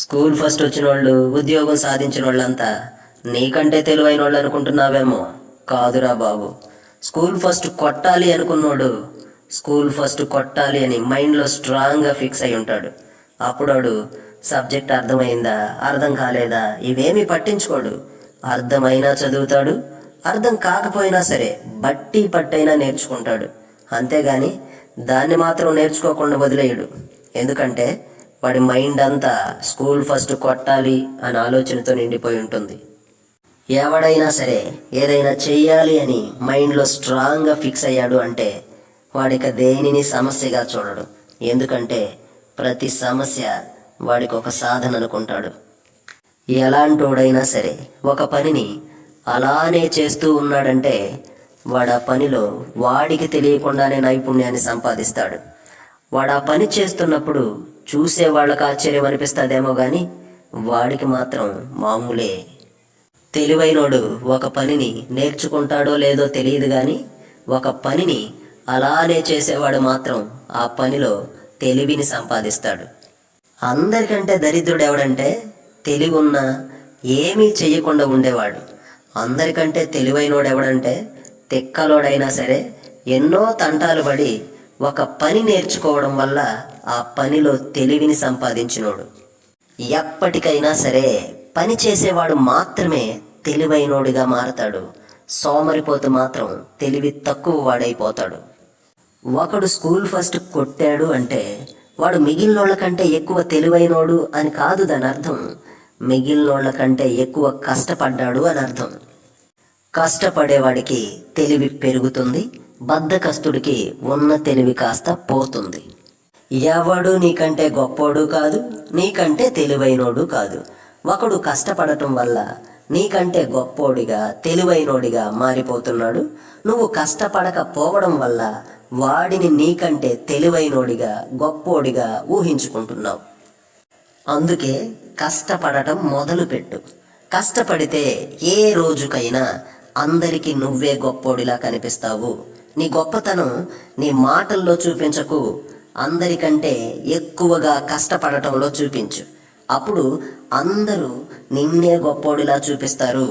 School first వచ్చిన వాళ్ళు, ఉద్యోగం సాధించిన వాళ్ళంతా నీకంటే తెలివైన వాళ్ళు అనుకుంటున్నావేమో. కాదురా బాబు. స్కూల్ ఫస్ట్ కొట్టాలి అనుకున్నోడు స్కూల్ ఫస్ట్ కొట్టాలి అని మైండ్లో స్ట్రాంగ్గా ఫిక్స్ అయి ఉంటాడు. అప్పుడోడు సబ్జెక్ట్ అర్థమైందా, అర్థం కాలేదా ఇవేమీ పట్టించుకోడు. అర్థమైనా చదువుతాడు, అర్థం కాకపోయినా సరే బట్టి పట్టైనా నేర్చుకుంటాడు. అంతేగాని దాన్ని మాత్రం నేర్చుకోకుండా వదిలేయడు. ఎందుకంటే వాడి మైండ్ అంతా స్కూల్ ఫస్ట్ కొట్టాలి అనే ఆలోచనతో నిండిపోయి ఉంటుంది. ఎవడైనా సరే ఏదైనా చెయ్యాలి అని మైండ్లో స్ట్రాంగ్గా ఫిక్స్ అయ్యాడు అంటే వాడిక దేనిని సమస్యగా చూడడు. ఎందుకంటే ప్రతి సమస్య వాడికి ఒక సాధన అనుకుంటాడు. ఎలాంటోడైనా సరే ఒక పనిని అలానే చేస్తూ ఉన్నాడంటే వాడు ఆ పనిలో వాడికి తెలియకుండానే నైపుణ్యాన్ని సంపాదిస్తాడు. వాడు ఆ పని చేస్తున్నప్పుడు చూసే వాళ్ళకి ఆశ్చర్యం అనిపిస్తుందేమో కానీ వాడికి మాత్రం మామూలే. తెలివైనోడు ఒక పనిని నేర్చుకుంటాడో లేదో తెలియదు కానీ ఒక పనిని అలానే చేసేవాడు మాత్రం ఆ పనిలో తెలివిని సంపాదిస్తాడు. అందరికంటే దరిద్రుడు ఎవడంటే తెలివి ఉన్నా ఏమీ చెయ్యకుండా ఉండేవాడు. అందరికంటే తెలివైనోడు ఎవడంటే తిక్కలోడైనా సరే ఎన్నో తంటాలు పడి ఒక పని నేర్చుకోవడం వల్ల ఆ పనిలో తెలివిని సంపాదించినోడు. ఎప్పటికైనా సరే పని చేసేవాడు మాత్రమే తెలివైనోడిగా మారతాడు. సోమరిపోతు మాత్రం తెలివి తక్కువ వాడైపోతాడు. ఒకడు స్కూల్ ఫస్ట్ కొట్టాడు అంటే వాడు మిగిలినోళ్ళ కంటే ఎక్కువ తెలివైనోడు అని కాదు దాని అర్థం. మిగిలినోళ్ళ కంటే ఎక్కువ కష్టపడ్డాడు అని అర్థం. కష్టపడేవాడికి తెలివి పెరుగుతుంది, బద్ధకస్తుడికి ఉన్న తెలివి కాస్త పోతుంది. ఎవడు నీకంటే గొప్పోడు కాదు, నీకంటే తెలివైనోడు కాదు. ఒకడు కష్టపడటం వల్ల నీకంటే గొప్పోడిగా తెలివైనోడిగా మారిపోతున్నాడు. నువ్వు కష్టపడకపోవడం వల్ల వాడిని నీకంటే తెలివైనోడిగా గొప్పోడిగా ఊహించుకుంటున్నావు. అందుకే కష్టపడటం మొదలుపెట్టు. కష్టపడితే ఏ రోజుకైనా అందరికీ నువ్వే గొప్పోడిలా కనిపిస్తావు. నీ గొప్పతనం నీ మాటల్లో చూపించకు, అందరికంటే ఎక్కువగా కష్టపడటంలో చూపించు. అప్పుడు అందరూ నిన్నే గొప్పోడిలా చూపిస్తారు.